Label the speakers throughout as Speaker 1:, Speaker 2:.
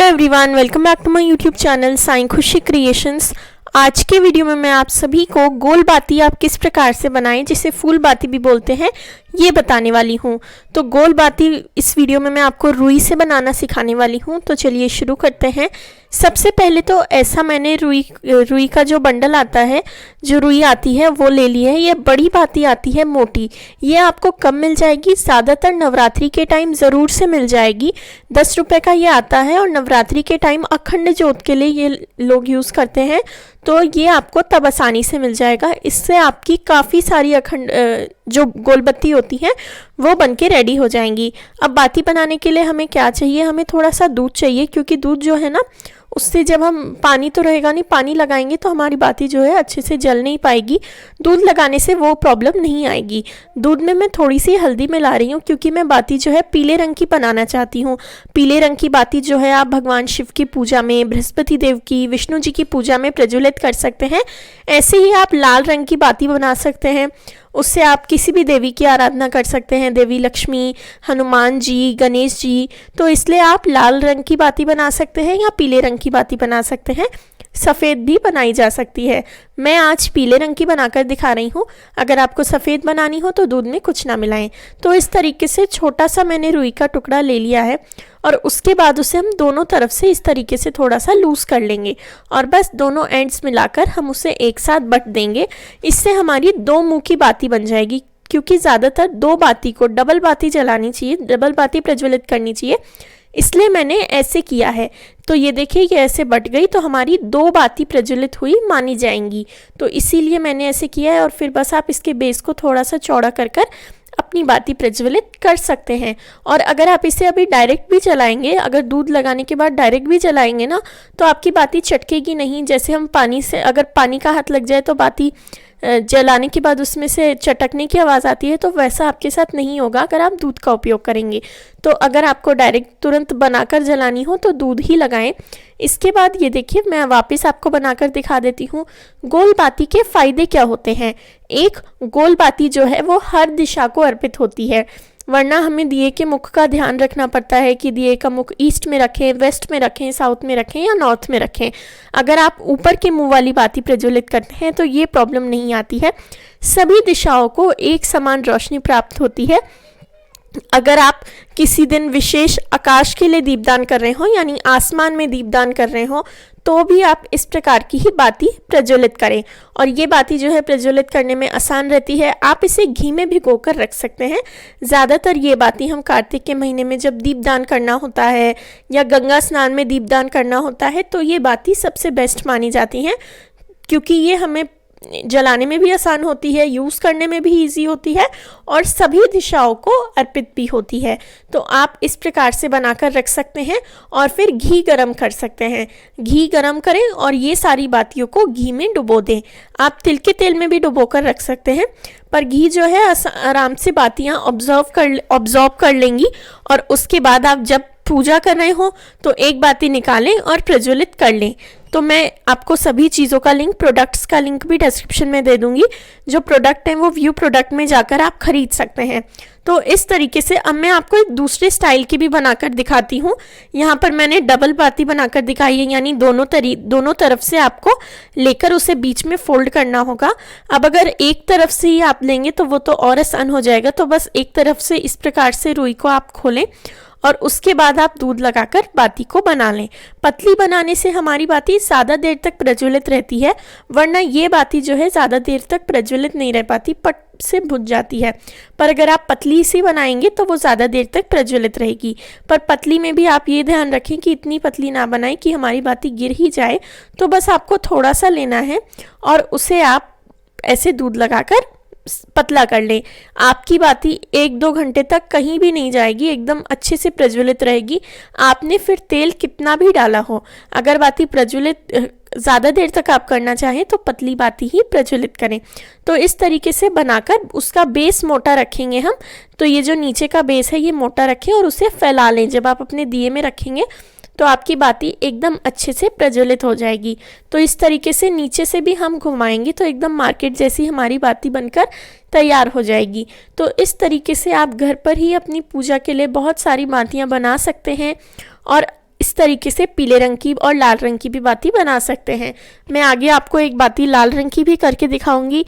Speaker 1: Hello everyone, welcome back to my YouTube channel Sai Khushi creations. आज के video में मैं आप सभी को गोल बाती आप किस प्रकार से बनाएं, जिसे फूल बाती भी बोलते हैं, ये बताने वाली हूँ। तो गोल बाती इस वीडियो में मैं आपको रुई से बनाना सिखाने वाली हूँ। तो चलिए शुरू करते हैं। सबसे पहले तो ऐसा मैंने रुई का जो बंडल आता है, जो रुई आती है वो ले ली है। ये बड़ी बाती आती है मोटी, ये आपको कम मिल जाएगी, ज़्यादातर नवरात्रि के टाइम ज़रूर से मिल जाएगी। 10 रुपये का ये आता है और नवरात्रि के टाइम अखंड ज्योत के लिए ये लोग यूज़ करते हैं, तो ये आपको तब आसानी से मिल जाएगा। इससे आपकी काफ़ी सारी अखंड जो गोल बत्ती होती हैं वो बन के रेडी हो जाएंगी। अब बाती बनाने के लिए हमें क्या चाहिए, हमें थोड़ा सा दूध चाहिए, क्योंकि दूध जो है ना, उससे जब हम पानी तो रहेगा नहीं, पानी लगाएंगे तो हमारी बाती जो है अच्छे से जल नहीं पाएगी। दूध लगाने से वो प्रॉब्लम नहीं आएगी। दूध में मैं थोड़ी सी हल्दी मिला रही हूँ, क्योंकि मैं बाती जो है पीले रंग की बनाना चाहती हूँ। पीले रंग की बाती जो है आप भगवान शिव की पूजा में, बृहस्पति देव की, विष्णु जी की पूजा में प्रज्वलित कर सकते हैं। ऐसे ही आप लाल रंग की बाती बना सकते हैं, उससे आप किसी भी देवी की आराधना कर सकते हैं, देवी लक्ष्मी, हनुमान जी, गणेश जी। तो इसलिए आप लाल रंग की बाती बना सकते हैं या पीले रंग की बाती बना सकते हैं। सफ़ेद भी बनाई जा सकती है। मैं आज पीले रंग की बनाकर दिखा रही हूँ। अगर आपको सफ़ेद बनानी हो तो दूध में कुछ ना मिलाएं। तो इस तरीके से छोटा सा मैंने रुई का टुकड़ा ले लिया है और उसके बाद उसे हम दोनों तरफ से इस तरीके से थोड़ा सा लूज़ कर लेंगे और बस दोनों एंड्स मिलाकर हम उसे एक साथ बट देंगे। इससे हमारी 2 मुँह की बाती बन जाएगी, क्योंकि ज़्यादातर 2 बाती को डबल बाती जलानी चाहिए, डबल बाती प्रज्वलित करनी चाहिए, इसलिए मैंने ऐसे किया है। तो ये देखिए, ये ऐसे बट गई तो हमारी 2 बाती प्रज्वलित हुई मानी जाएंगी। तो इसीलिए मैंने ऐसे किया है। और फिर बस आप इसके बेस को थोड़ा सा चौड़ा कर अपनी बाती प्रज्वलित कर सकते हैं। और अगर आप इसे अभी डायरेक्ट भी जलाएंगे, अगर दूध लगाने के बाद डायरेक्ट भी जलाएंगे ना, तो आपकी बाती चटकेगी नहीं। जैसे हम पानी से, अगर पानी का हाथ लग जाए तो बाती जलाने के बाद उसमें से चटकने की आवाज़ आती है, तो वैसा आपके साथ नहीं होगा अगर आप दूध का उपयोग करेंगे। तो अगर आपको डायरेक्ट तुरंत बनाकर जलानी हो तो दूध ही लगाएं। इसके बाद ये देखिए, मैं वापस आपको बनाकर दिखा देती हूँ गोल बाती के फ़ायदे क्या होते हैं। एक, गोल बाती जो है वो हर दिशा को अर्पित होती है, वरना हमें दिए के मुख का ध्यान रखना पड़ता है कि दिए का मुख ईस्ट में रखें, वेस्ट में रखें, साउथ में रखें या नॉर्थ में रखें। अगर आप ऊपर के मुंह वाली बाती प्रज्वलित करते हैं तो ये प्रॉब्लम नहीं आती है। सभी दिशाओं को एक समान रोशनी प्राप्त होती है। अगर आप किसी दिन विशेष आकाश के लिए दीपदान कर रहे हो, यानी आसमान में दीपदान कर रहे हो, तो भी आप इस प्रकार की ही बाती प्रज्वलित करें। और ये बाती जो है प्रज्वलित करने में आसान रहती है। आप इसे घी में भिगोकर रख सकते हैं। ज़्यादातर ये बाती हम कार्तिक के महीने में जब दीपदान करना होता है या गंगा स्नान में दीपदान करना होता है, तो ये बाती सबसे बेस्ट मानी जाती हैं, क्योंकि ये हमें जलाने में भी आसान होती है, यूज़ करने में भी इजी होती है और सभी दिशाओं को अर्पित भी होती है। तो आप इस प्रकार से बनाकर रख सकते हैं और फिर घी गरम कर सकते हैं। घी गरम करें और ये सारी बातियों को घी में डुबो दें। आप तिल के तेल में भी डुबो कर रख सकते हैं, पर घी जो है आराम से बातियाँ ऑब्जॉर्व कर लेंगी। और उसके बाद आप जब पूजा कर रहे हो तो एक बाती निकालें और प्रज्वलित कर लें। तो मैं आपको सभी चीज़ों का लिंक, प्रोडक्ट्स का लिंक भी डिस्क्रिप्शन में दे दूंगी। जो प्रोडक्ट हैं वो व्यू प्रोडक्ट में जाकर आप खरीद सकते हैं। तो इस तरीके से अब मैं आपको एक दूसरे स्टाइल की भी बनाकर दिखाती हूँ। यहाँ पर मैंने डबल बाती बनाकर दिखाई है, यानी दोनों तरफ से आपको लेकर उसे बीच में फोल्ड करना होगा। अब अगर एक तरफ से ही आप लेंगे तो वो तो और आसान हो जाएगा। तो बस एक तरफ से इस प्रकार से रुई को आप खोलें और उसके बाद आप दूध लगाकर बाती को बना लें। पतली बनाने से हमारी बाती ज़्यादा देर तक प्रज्वलित रहती है, वरना ये बाती जो है ज़्यादा देर तक प्रज्वलित नहीं रह पाती, पट से बुझ जाती है। पर अगर आप पतली सी बनाएंगे तो वो ज़्यादा देर तक प्रज्वलित रहेगी। पर पतली में भी आप ये ध्यान रखें कि इतनी पतली ना बनाएं कि हमारी बाती गिर ही जाए। तो बस आपको थोड़ा सा लेना है और उसे आप ऐसे दूध लगाकर पतला कर लें। आपकी बाती 1-2 घंटे तक कहीं भी नहीं जाएगी, एकदम अच्छे से प्रज्वलित रहेगी। आपने फिर तेल कितना भी डाला हो, अगर बाती प्रज्वलित ज़्यादा देर तक आप करना चाहें तो पतली बाती ही प्रज्वलित करें। तो इस तरीके से बनाकर उसका बेस मोटा रखेंगे हम। तो ये जो नीचे का बेस है ये मोटा रखें और उसे फैला लें। जब आप अपने दिए में रखेंगे तो आपकी बाती एकदम अच्छे से प्रज्वलित हो जाएगी। तो इस तरीके से नीचे से भी हम घुमाएंगे तो एकदम मार्केट जैसी हमारी बाती बनकर तैयार हो जाएगी। तो इस तरीके से आप घर पर ही अपनी पूजा के लिए बहुत सारी बातियां बना सकते हैं और इस तरीके से पीले रंग की और लाल रंग की भी बाती बना सकते हैं। मैं आगे आपको एक बाती लाल रंग की भी करके दिखाऊंगी।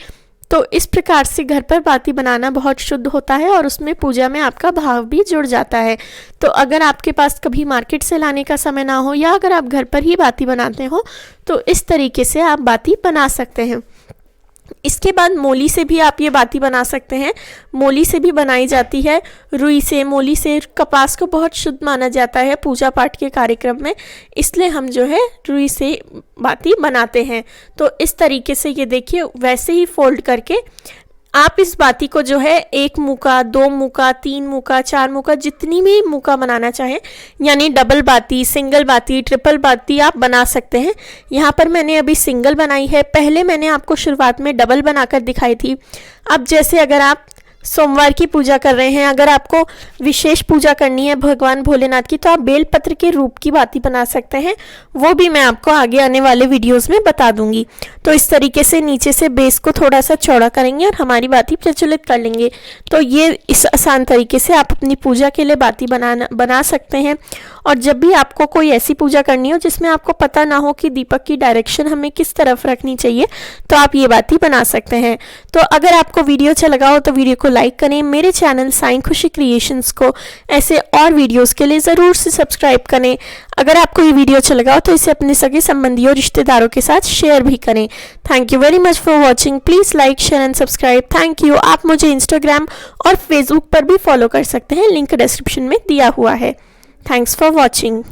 Speaker 1: तो इस प्रकार से घर पर बाती बनाना बहुत शुद्ध होता है और उसमें पूजा में आपका भाव भी जुड़ जाता है। तो अगर आपके पास कभी मार्केट से लाने का समय ना हो या अगर आप घर पर ही बाती बनाते हो तो इस तरीके से आप बाती बना सकते हैं। इसके बाद मोली से भी आप ये बाती बना सकते हैं। मोली से भी बनाई जाती है, रुई से, मोली से। कपास को बहुत शुद्ध माना जाता है पूजा पाठ के कार्यक्रम में, इसलिए हम जो है रुई से बाती बनाते हैं। तो इस तरीके से ये देखिए वैसे ही फोल्ड करके आप इस बाती को जो है 1 मुका, 2 मुका, 3 मुका, 4 मुका, जितनी भी मुका बनाना चाहें, यानी डबल बाती, सिंगल बाती, ट्रिपल बाती आप बना सकते हैं। यहाँ पर मैंने अभी सिंगल बनाई है, पहले मैंने आपको शुरुआत में डबल बनाकर दिखाई थी। अब जैसे अगर आप सोमवार की पूजा कर रहे हैं, अगर आपको विशेष पूजा करनी है भगवान भोलेनाथ की, तो आप बेलपत्र के रूप की बाती बना सकते हैं। वो भी मैं आपको आगे आने वाले वीडियोस में बता दूंगी। तो इस तरीके से नीचे से बेस को थोड़ा सा चौड़ा करेंगे और हमारी बाती प्रज्वलित कर लेंगे। तो ये इस आसान तरीके से आप अपनी पूजा के लिए बाती बना सकते हैं। और जब भी आपको कोई ऐसी पूजा करनी हो जिसमें आपको पता ना हो कि दीपक की डायरेक्शन हमें किस तरफ रखनी चाहिए, तो आप ये बाती बना सकते हैं। तो अगर आपको वीडियो अच्छा लगा हो तो वीडियो को लाइक करें। मेरे चैनल साईं खुशी क्रिएशंस को ऐसे और वीडियोस के लिए ज़रूर से सब्सक्राइब करें। अगर आपको ये वीडियो अच्छा लगा हो तो इसे अपने सगे संबंधियों और रिश्तेदारों के साथ शेयर भी करें। Thank you very much for watching. Please like, share and subscribe. Thank you. आप मुझे इंस्टाग्राम और फेसबुक पर भी फॉलो कर सकते हैं, लिंक डिस्क्रिप्शन में दिया हुआ है। Thanks for watching.